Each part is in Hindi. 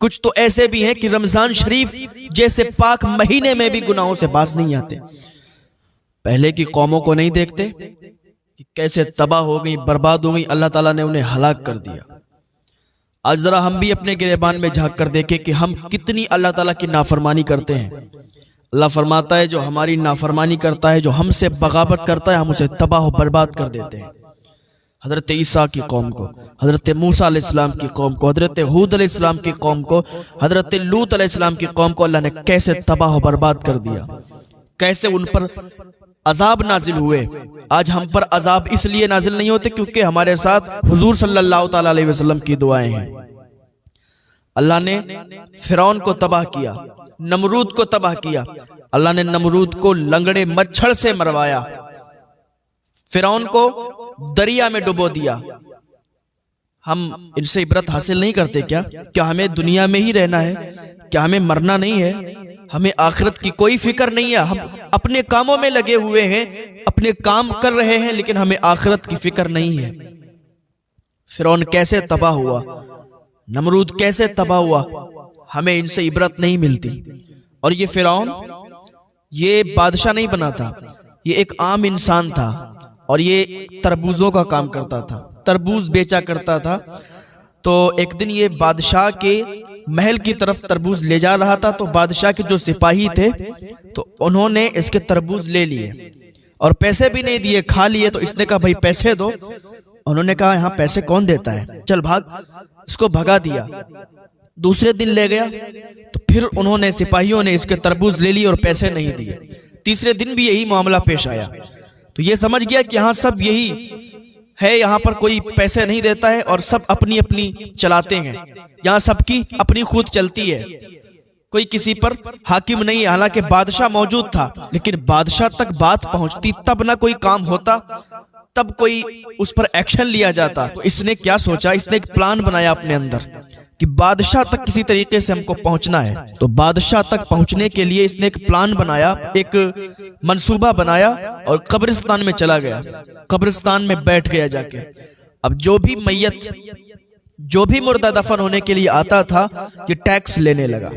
कुछ तो ऐसे भी हैं कि रमजान शरीफ जैसे पाक महीने में भी गुनाहों से बाज नहीं आते। पहले की कौमों को नहीं देखते कि कैसे तबाह हो गई, बर्बाद हो गई, अल्लाह ताला ने उन्हें हलाक कर दिया। आज जरा हम भी अपने गिरेबान में झांक कर देखें कि हम कितनी अल्लाह ताला की नाफरमानी करते हैं। अल्लाह फरमाता है जो हमारी नाफरमानी करता है, जो हमसे बगावत करता है, हम उसे तबाह और बर्बाद कर देते हैं। हज़रत ईसा की कौम को, हज़रत मूसा अलैहिस्सलाम की कौम को, हज़रत हूद अलैहिस्सलाम की कौम को, हज़रत लूत अलैहिस्सलाम की कौम को अल्लाह ने कैसे तबाह और बर्बाद कर दिया, कैसे उन पर अजाब नाजिल हुए। आज हम पर अजाब इसलिए नाजिल नहीं होते क्योंकि हमारे साथ हुजूर सल्लल्लाहु ताला अलैहि वसल्लम की दुआएं हैं। अल्लाह ने फिरौन को तबाह किया, नमरूद को तबाह किया। अल्लाह ने नमरूद को लंगड़े मच्छर से मरवाया, फिरौन को दरिया में डुबो दिया। हम इनसे इबरत हासिल नहीं करते क्या? क्या हमें दुनिया में ही रहना है? क्या हमें मरना नहीं है? हमें आखिरत की कोई फिक्र नहीं है। हम अपने कामों में लगे हुए हैं, अपने काम कर रहे हैं, लेकिन हमें आखिरत की फिक्र नहीं है। फिरौन कैसे तबाह हुआ, नमरूद कैसे तबाह हुआ, हमें इनसे इबरत नहीं मिलती। और ये फिरौन ये बादशाह नहीं बना था, ये एक आम इंसान था और ये तरबूजों का काम करता था, तरबूज बेचा करता था। तो एक दिन ये बादशाह के महल की तरफ तरबूज ले जा रहा था, तो बादशाह के जो सिपाही थे तो उन्होंने इसके तरबूज ले लिए और पैसे भी नहीं दिए, खा लिए। तो इसने कहा भाई पैसे दो। उन्होंने कहा यहाँ पैसे कौन देता है, चल भाग। इसको भगा दिया। दूसरे दिन ले गया तो फिर उन्होंने, सिपाहियों ने इसके तरबूज ले लिए और पैसे नहीं दिए। तीसरे दिन भी यही मामला पेश आया। तो ये समझ गया कि यहाँ सब यही है, यहाँ पर कोई पैसे नहीं देता है और सब अपनी अपनी चलाते हैं, यहाँ सबकी अपनी खुद चलती है, कोई किसी पर हाकिम नहीं है। हालांकि बादशाह मौजूद था, लेकिन बादशाह तक बात पहुंचती तब ना कोई काम होता, तब कोई उस पर एक्शन लिया जाता। तो इसने क्या सोचा, इसने एक प्लान बनाया अपने अंदर कि बादशाह तक किसी तरीके से हमको पहुंचना है। तो बादशाह तक पहुंचने के लिए इसने एक प्लान बनाया, एक मंसूबा बनाया और कब्रिस्तान में चला गया। कब्रिस्तान में बैठ गया जाके। अब जो भी मैयत, जो भी मुर्दा दफन होने के लिए आता था, ये टैक्स लेने लगा।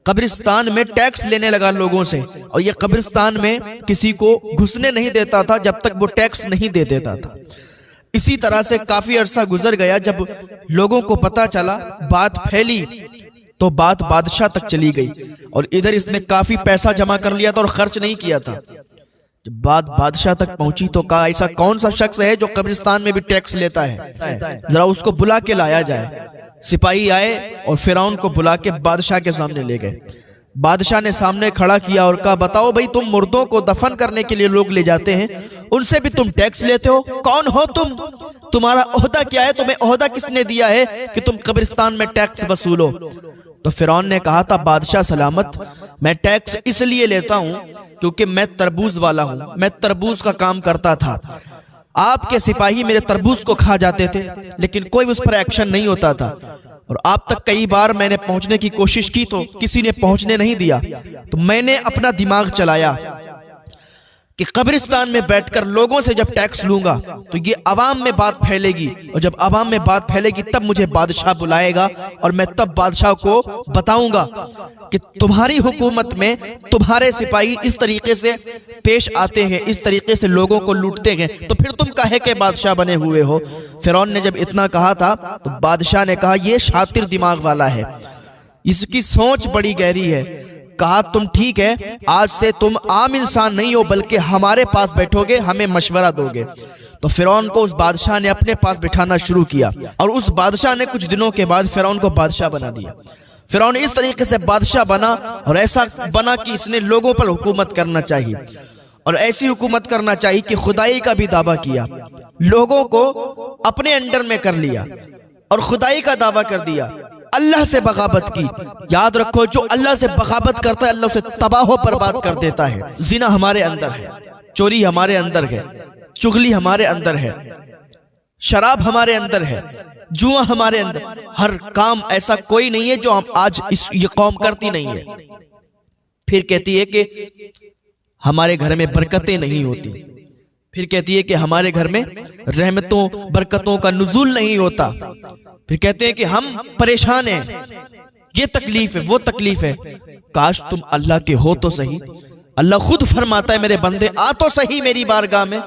कब्रिस्तान में टैक्स लेने लगा लोगों से, और ये कब्रिस्तान में किसी को घुसने नहीं देता था जब तक वो टैक्स नहीं दे देता था। इसी तरह से काफी अरसा गुजर गया। जब लोगों को पता चला, बात फैली, तो बात बादशाह तक चली गई और इधर इसने काफी पैसा जमा कर लिया था और खर्च नहीं किया था। जब बात बादशाह तक पहुंची तो कहा ऐसा कौन सा शख्स है जो कब्रिस्तान में भी टैक्स लेता है, जरा उसको बुला के लाया जाए। सिपाही आए और फिरौन को बुला के बादशाह के सामने ले गए। बादशाह ने सामने खड़ा किया और कहा बताओ भाई, तुम मुर्दों को दफन करने के लिए लोग ले जाते हैं, उनसे भी तुम टैक्स लेते हो, कौन हो तुम, तुम्हारा ओहदा क्या है, तुम्हें ओहदा किसने दिया है कि तुम कब्रिस्तान में टैक्स वसूलो। तो फिरौन ने कहा था बादशाह सलामत, मैं टैक्स इसलिए लेता हूं क्योंकि मैं तरबूज वाला हूं, मैं तरबूज का काम करता था। आपके सिपाही मेरे तरबूज को खा जाते थे, लेकिन कोई उस पर एक्शन नहीं होता था, और आप तक कई बार मैंने पहुंचने की कोशिश की तो किसी ने पहुंचने नहीं दिया। तो मैंने अपना दिमाग चलाया कि कब्रिस्तान में बैठकर लोगों से जब टैक्स लूंगा तो ये अवाम में बात फैलेगी, और जब अवाम में बात फैलेगी तब मुझे बादशाह बुलाएगा और मैं तब बादशाह को बताऊंगा कि तुम्हारी हुकूमत में तुम्हारे सिपाही इस तरीके से पेश आते हैं, इस तरीके से लोगों को लूटते हैं, तो फिर तुम काहे के बादशाह बने हुए हो। फिरौन ने जब इतना कहा था तो बादशाह ने कहा ये शातिर दिमाग वाला है, इसकी सोच बड़ी गहरी है। कहा तुम ठीक है, आज से तुम आम इंसान नहीं हो बल्कि हमारे पास बैठोगे, हमें मशवरा दोगे। तो फिरौन को उस बादशाह ने अपने पास बिठाना शुरू किया और उस बादशाह ने कुछ दिनों के बाद फिरौन को बादशाह बना दिया। फिरौन इस तरीके से बादशाह बना और ऐसा बना कि इसने लोगों पर हुकूमत करना चाहिए, और ऐसी हुकूमत करना चाहिए कि खुदाई का भी दावा किया, लोगों को अपने अंडर में कर लिया और खुदाई का दावा कर दिया, अल्लाह से बगावत की। याद रखो, जो अल्लाह से बगावत करता है अल्लाह उसे तबाह बर्बाद कर देता है। जिना हमारे अंदर है, चोरी हमारे अंदर है, चुगली हमारे अंदर है, शराब हमारे अंदर है, जुआ हमारे अंदर, हर काम ऐसा कोई नहीं है जो हम आज ये कौम करती नहीं है। फिर कहती है कि हमारे घर में बरकतें नहीं होती, फिर कहती है कि हमारे घर में रहमतों बरकतों का नुज़ूल नहीं होता, फिर कहते हैं कि हम परेशान हैं, ये तकलीफ है, वो तकलीफ है, काश तुम अल्लाह के हो तो सही। अल्लाह खुद फरमाता है मेरे बंदे आ तो सही मेरी बारगाह में,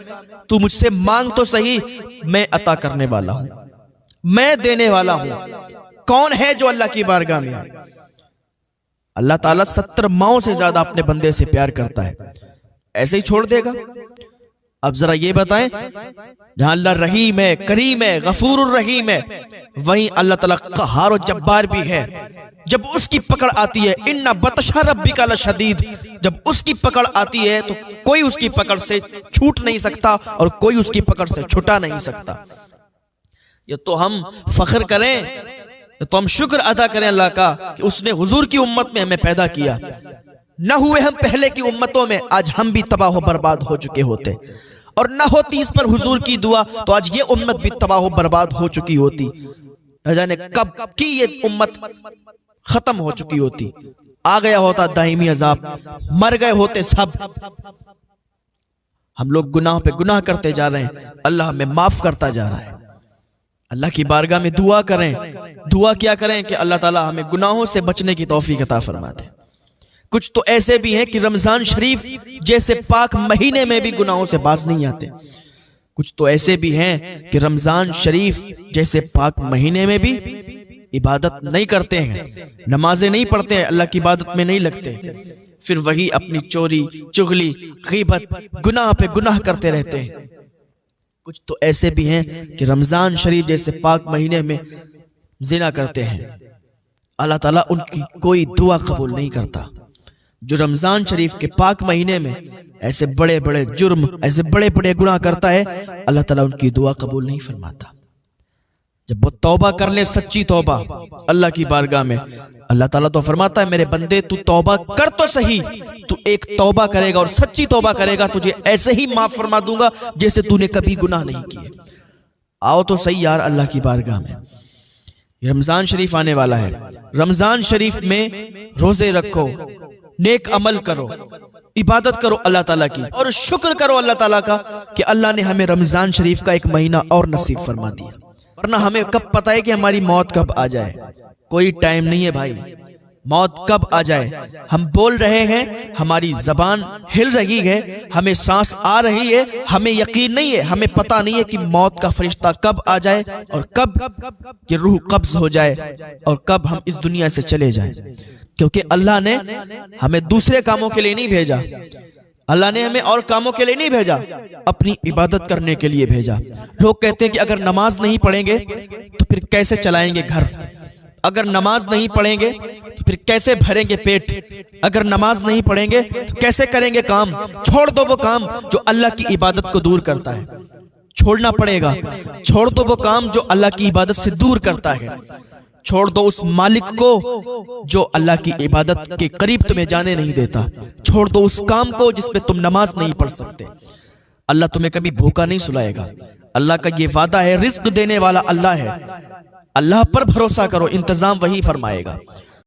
तू मुझसे मांग तो सही, मैं अता करने वाला हूं, मैं देने वाला हूं। कौन है जो अल्लाह की बारगाह में आए? अल्लाह ताला 70 माओं से ज्यादा अपने बंदे से प्यार करता है, ऐसे ही छोड़ देगा? अब जरा ये बताएं, जहां अल्लाह रहीम है, करीम है, गफूरुर रहीम है, वहीं अल्लाह ताला क़हार और जब्बार भी है। जब उसकी पकड़ आती है, इन्ना बतशा रब्बिका लशदीद, जब उसकी पकड़ आती है तो कोई उसकी पकड़ से छूट नहीं सकता और कोई उसकी पकड़ से छुटा नहीं सकता। ये तो हम फख्र करें, तो हम शुक्र अदा करें अल्लाह का कि उसने हुजूर की उम्मत में हमें पैदा किया। न हुए हम पहले की उम्मतों में, आज हम भी तबाह बर्बाद हो चुके होते, और न होती इस पर हुजूर की दुआ तो आज ये उम्मत भी तबाह बर्बाद हो चुकी होती। न जाने कब की ये उम्मत खत्म हो चुकी होती, आ गया होता दाइमी अजाब, मर गए होते सब। हम लोग गुनाह पे गुनाह करते जा रहे हैं, अल्लाह हमें माफ करता जा रहा है। अल्लाह की बारगाह में दुआ करें, दुआ क्या करें कि अल्लाह ताला हमें गुनाहों से बचने की तौफीक अता फरमा दे। कुछ तो ऐसे भी हैं कि रमजान शरीफ जैसे पाक महीने में भी गुनाहों से बाज नहीं आते। कुछ तो ऐसे भी हैं कि रमजान शरीफ जैसे पाक महीने में भी इबादत नहीं करते हैं, नमाजें नहीं पढ़ते हैं, अल्लाह की इबादत में नहीं लगते, फिर वही अपनी चोरी चुगली गीबत गुनाह पे गुनाह करते रहते हैं। कुछ तो ऐसे भी हैं कि रमजान शरीफ जैसे पाक महीने में जिना करते हैं, अल्लाह ताला उनकी कोई दुआ कबूल नहीं करता। जो रमजान शरीफ के पाक महीने में ऐसे बड़े बड़े जुर्म, ऐसे बड़े बड़े गुनाह करता है, अल्लाह ताला उनकी दुआ कबूल नहीं फरमाता। जब वो तौबा कर ले, सच्ची तौबा अल्लाह की बारगाह में, अल्लाह ताला तो फरमाता है मेरे बंदे तू तौबा कर तो सही, तू एक तौबा करेगा और सच्ची तौबा करेगा, तुझे ऐसे ही माफ फरमा दूंगा जैसे तूने कभी गुनाह नहीं किए। आओ तो सही यार अल्लाह की बारगाह में। रमजान शरीफ आने वाला है, रमजान शरीफ में रोजे रखो, नेक अमल करो, इबादत करो अल्लाह ताला की, और शुक्र करो अल्लाह ताला का कि अल्लाह ने हमें रमजान शरीफ का एक महीना और नसीब फरमा दिया। वरना हमें कब पता है कि हमारी मौत कब आ जाए? कोई टाइम नहीं है भाई, मौत कब आ जाए। हम बोल रहे हैं, हमारी जबान हिल रही है, हमें सांस आ रही है, हमें यकीन नहीं है, हमें पता नहीं है कि मौत का फरिश्ता कब आ जाए और कब ये रूह कब्ज हो जाए और कब हम इस दुनिया से चले जाएं। क्योंकि अल्लाह ने हमें दूसरे कामों के लिए नहीं भेजा, अल्लाह ने हमें और कामों के लिए नहीं भेजा, अपनी इबादत करने के लिए भेजा। लोग कहते हैं कि अगर नमाज नहीं पढ़ेंगे तो फिर कैसे चलाएंगे घर, अगर नमाज नहीं पढ़ेंगे तो फिर कैसे भरेंगे पेट, अगर नमाज नहीं पढ़ेंगे तो कैसे करेंगे काम। छोड़ दो वो काम जो अल्लाह की इबादत को दूर करता है, छोड़ना पड़ेगा। छोड़ दो वो काम जो अल्लाह की इबादत से दूर करता है, छोड़ दो उस मालिक को जो अल्लाह की इबादत के करीब तुम्हें जाने नहीं देता, छोड़ दो उस काम को जिसमें तुम नमाज नहीं पढ़ सकते। अल्लाह तुम्हें कभी भूखा नहीं सुलाएगा, अल्लाह का ये वादा है, रिज्क देने वाला अल्लाह है। अल्लाह पर भरोसा करो, इंतजाम वही फरमाएगा।